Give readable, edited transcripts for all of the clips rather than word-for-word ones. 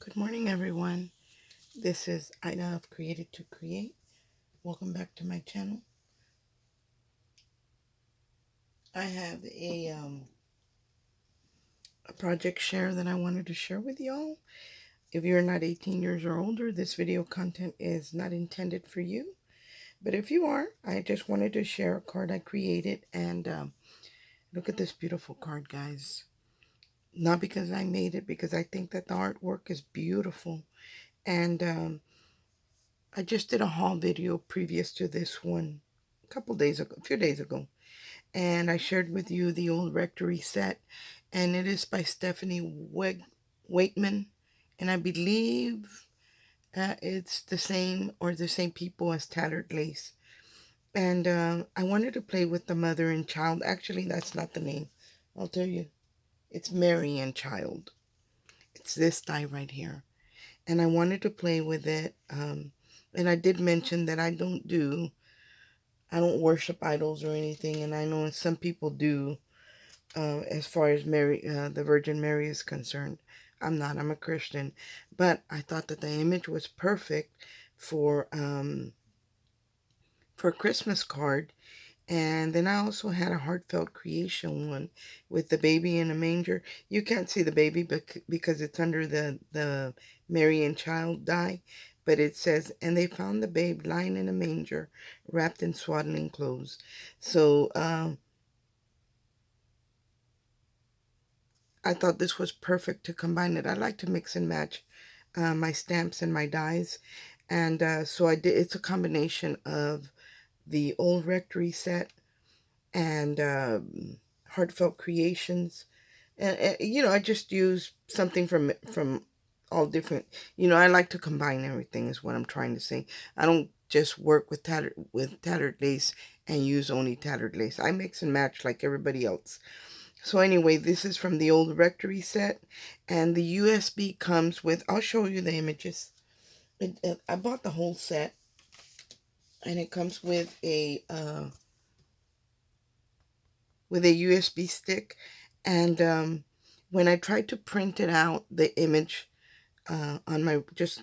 Good morning, everyone. This is Ida of Created to Create. Welcome back to my channel. I have a project share that I wanted to share with y'all. If you're not 18 years or older, this video content is not intended for you. But if you are, I just wanted to share a card I created. And look at this beautiful card, guys. Not because I made it, because I think that the artwork is beautiful. And I just did a haul video previous to this one a few days ago. And I shared with you the Old Rectory set. And it is by Stephanie Waitman. And I believe it's the same people as Tattered Lace. And I wanted to play with the mother and child. Actually, that's not the name. I'll tell you. It's Mary and Child. It's this die right here. And I wanted to play with it. And I did mention that I don't worship idols or anything. And I know some people do, as far as Mary, the Virgin Mary is concerned. I'm not. I'm a Christian. But I thought that the image was perfect for a Christmas card. And then I also had a heartfelt creation one with the baby in a manger. You can't see the baby because it's under the Mary and Child die. But it says, and they found the babe lying in a manger, wrapped in swaddling clothes. So I thought this was perfect to combine it. I like to mix and match my stamps and my dies. And so I did. It's a combination of the Old Rectory set and Heartfelt Creations. And I just use something from all different. I like to combine everything is what I'm trying to say. I don't just work with tattered lace and use only tattered lace. I mix and match like everybody else. So anyway, this is from the Old Rectory set, and the USB comes with, I'll show you the images. I bought the whole set, and it comes with a USB stick. And when I tried to print it out, the image on my, just,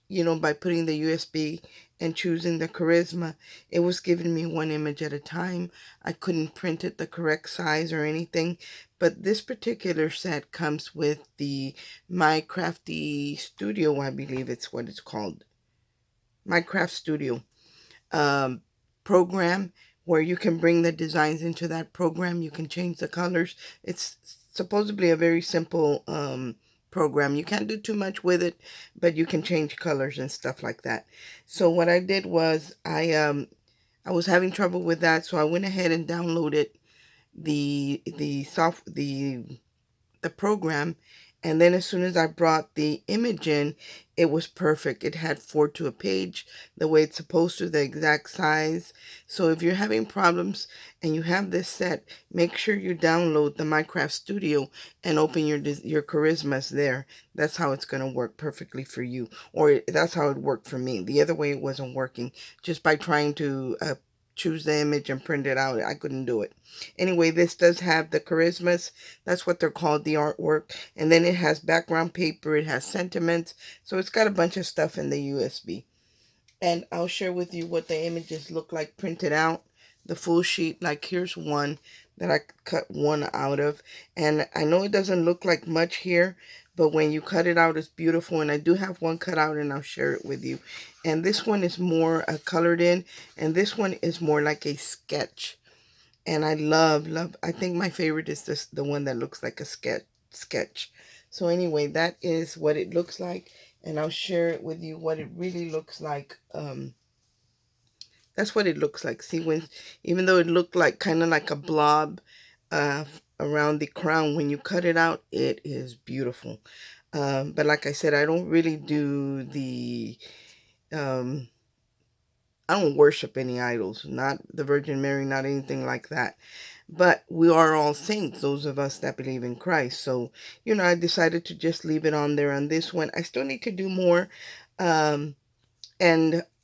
by putting the USB and choosing the Charisma, it was giving me one image at a time. I couldn't print it the correct size or anything. But this particular set comes with the My Crafty Studio, I believe it's what it's called. My Craft Studio program, where you can bring the designs into that program. You can change the colors. It's supposedly a very simple program. You can't do too much with it, but you can change colors and stuff like that. So what I did was I was having trouble with that, so I went ahead and downloaded the program. And then as soon as I brought the image in, it was perfect. It had 4 to a page, the way it's supposed to, the exact size. So if you're having problems and you have this set, make sure you download the Minecraft Studio and open your Charismas there. That's how it's going to work perfectly for you. Or that's how it worked for me. The other way it wasn't working. Just by trying to choose the image and print it out, I couldn't do it. Anyway, this does have the Charismas. That's what they're called, the artwork. And then it has background paper. It has sentiments. So it's got a bunch of stuff in the USB. And I'll share with you what the images look like printed out. The full sheet. Like here's one that I cut one out of. And I know it doesn't look like much here, but when you cut it out, it's beautiful. And I do have one cut out, and I'll share it with you. And this one is more colored in. And this one is more like a sketch. And I love, I think my favorite is the one that looks like a sketch. So anyway, that is what it looks like. And I'll share it with you what it really looks like. That's what it looks like. See, even though it looked like kind of like a blob around the crown, when you cut it out, it is beautiful. But like I said, I don't really do I don't worship any idols, not the Virgin Mary, not anything like that. But we are all saints, those of us that believe in Christ. So, I decided to just leave it on there on this one. I still need to do more. And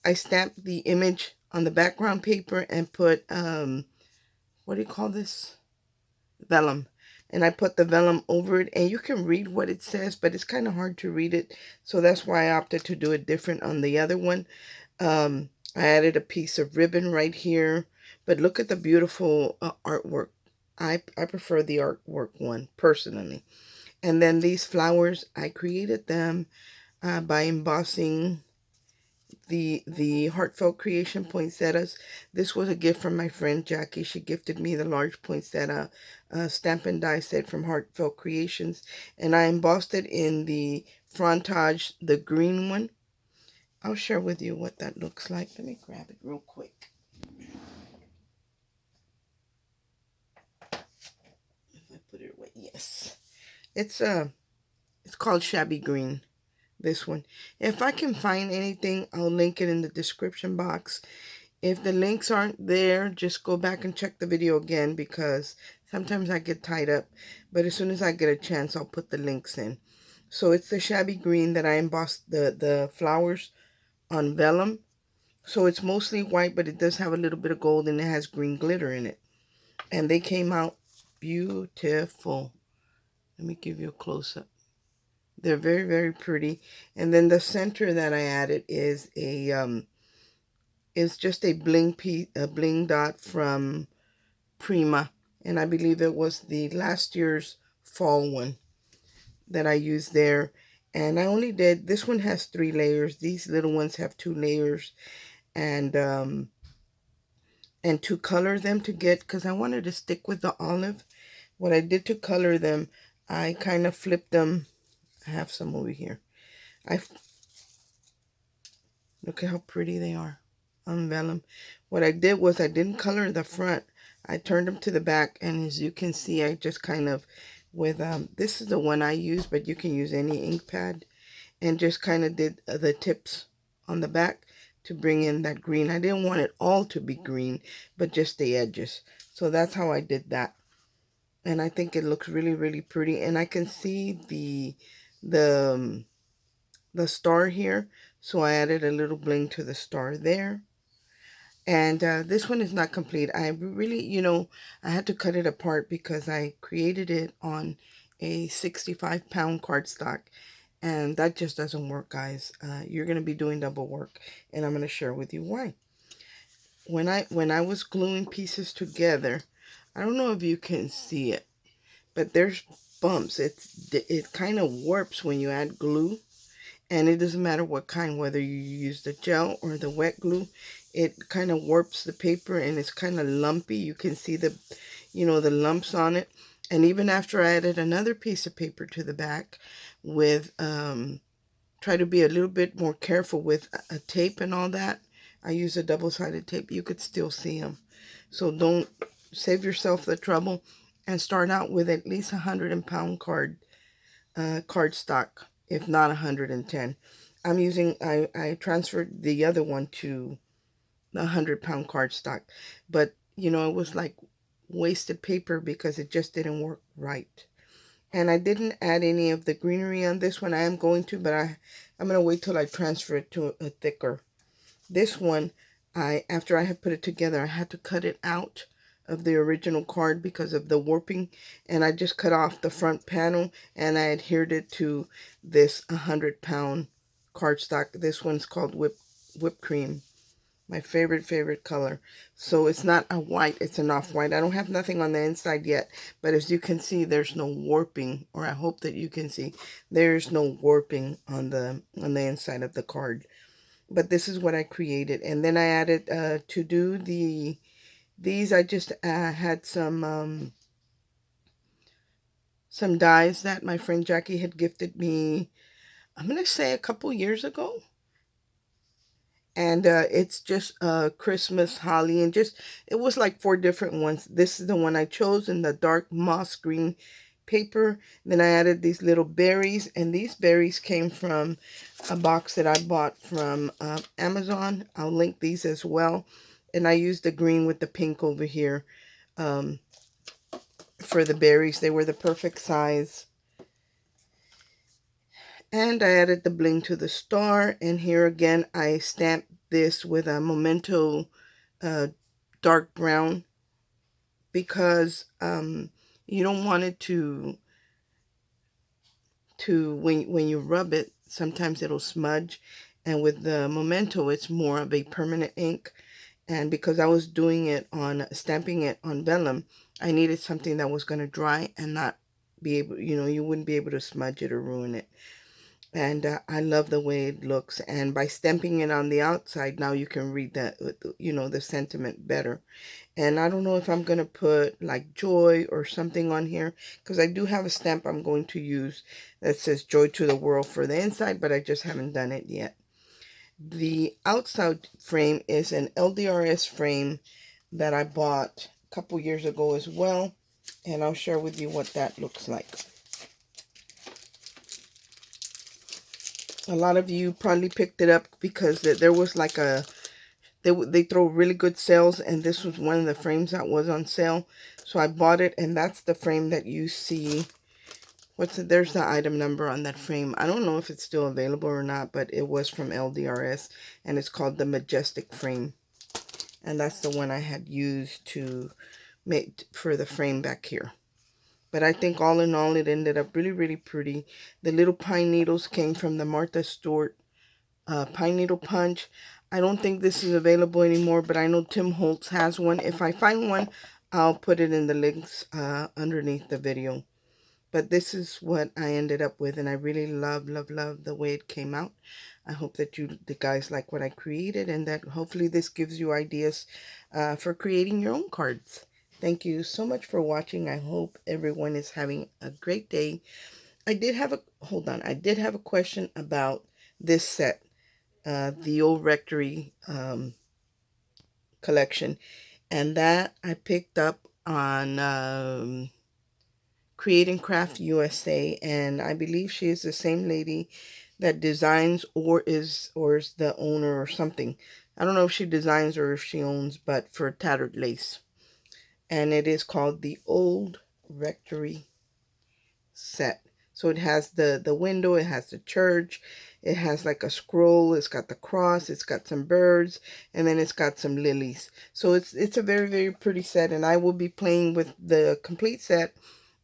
I stamped the image on the background paper and put, what do you call this? Vellum. and I put the vellum over it, and you can read what it says, but it's kind of hard to read it, so that's why I opted to do it different on the other one. I added a piece of ribbon right here, but look at the beautiful artwork. I prefer the artwork one personally. And then these flowers, I created them by embossing the Heartfelt Creation poinsettias. This was a gift from my friend Jackie. She gifted me the large poinsettia stamp and die set from Heartfelt Creations, and I embossed it in the frontage, the green one. I'll share with you what that looks like. Let me grab it real quick. If I put it away, yes, it's called Shabby Green. This one. If I can find anything, I'll link it in the description box. If the links aren't there, just go back and check the video again, because sometimes I get tied up. But as soon as I get a chance, I'll put the links in. So it's the Shabby Green that I embossed the flowers on vellum. So it's mostly white, but it does have a little bit of gold, and it has green glitter in it. And they came out beautiful. Let me give you a close-up. They're very, very pretty. And then the center that I added is just a bling dot from Prima, and I believe it was the last year's fall one that I used there. And I only did, this one has 3 layers. These little ones have 2 layers, and to color them to get, because I wanted to stick with the olive, what I did to color them, I kind of flipped them. I have some over here. Look at how pretty they are on vellum. What I did was I didn't color the front. I turned them to the back, and as you can see, I just kind of, with, this is the one I use, but you can use any ink pad, and just kind of did the tips on the back to bring in that green. I didn't want it all to be green, but just the edges. So that's how I did that. And I think it looks really, really pretty. And I can see the star here, so I added a little bling to the star there. And this one is not complete. I really, I had to cut it apart because I created it on a 65-pound cardstock, and that just doesn't work, guys. You're going to be doing double work, and I'm going to share with you why. When I was gluing pieces together, I don't know if you can see it, but there's bumps. It kind of warps when you add glue. And it doesn't matter what kind, whether you use the gel or the wet glue, it kind of warps the paper, and it's kind of lumpy. You can see the lumps on it. And even after I added another piece of paper to the back with, try to be a little bit more careful with a tape and all that. I use a double-sided tape. You could still see them. So don't save yourself the trouble and start out with at least 100-pound cardstock, if not 110. I transferred the other one to the 100-pound cardstock, but it was like wasted paper because it just didn't work right. And I didn't add any of the greenery on this one. I am going to, but I'm going to wait till I transfer it to a thicker. This one, after I had put it together, I had to cut it out of the original card because of the warping, and I just cut off the front panel, and I adhered it to this 100-pound cardstock. This one's called whipped cream, my favorite color. So it's not a white, it's an off-white. I don't have nothing on the inside yet, but as you can see, there's no warping, or I hope that you can see there's no warping on the inside of the card. But this is what I created. And then I added to do these, I just had some dies that my friend Jackie had gifted me, I'm going to say a couple years ago. And it's just Christmas, holly, and it was like 4 different ones. This is the one I chose in the dark moss green paper. Then I added these little berries, and these berries came from a box that I bought from Amazon. I'll link these as well. And I used the green with the pink over here for the berries. They were the perfect size. And I added the bling to the star. And here again, I stamped this with a Memento dark brown, because You don't want it to when you rub it, sometimes it'll smudge. And with the Memento, it's more of a permanent ink. And because I was doing it on stamping it on vellum, I needed something that was going to dry and not be able, you wouldn't be able to smudge it or ruin it. And I love the way it looks. And by stamping it on the outside, now you can read that, the sentiment better. And I don't know if I'm going to put like joy or something on here, because I do have a stamp I'm going to use that says joy to the world for the inside, but I just haven't done it yet. The outside frame is an LDRS frame that I bought a couple years ago as well. And I'll share with you what that looks like. A lot of you probably picked it up because there was like they throw really good sales, and this was one of the frames that was on sale. So I bought it, and that's the frame that you see. There's the item number on that frame. I don't know if it's still available or not, but it was from LDRS, and it's called the Majestic frame. And that's the one I had used to make for the frame back here. But I think all in all, it ended up really, really pretty. The little pine needles came from the Martha Stewart pine needle punch. I don't think this is available anymore, but I know Tim Holtz has one. If I find one, I'll put it in the links underneath the video. But this is what I ended up with, and I really love, love, love the way it came out. I hope that the guys like what I created, and that hopefully this gives you ideas for creating your own cards. Thank you so much for watching. I hope everyone is having a great day. I did have a question about this set, the Old Rectory collection, and that I picked up on Create and Craft USA, and I believe she is the same lady that designs or is the owner or something. I don't know if she designs or if she owns, but for Tattered Lace. And it is called the Old Rectory set. So it has the window, it has the church, it has like a scroll, it's got the cross, it's got some birds, and then it's got some lilies. So it's a very, very pretty set, and I will be playing with the complete set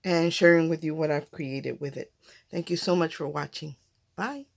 and sharing with you what I've created with it. Thank you so much for watching. Bye.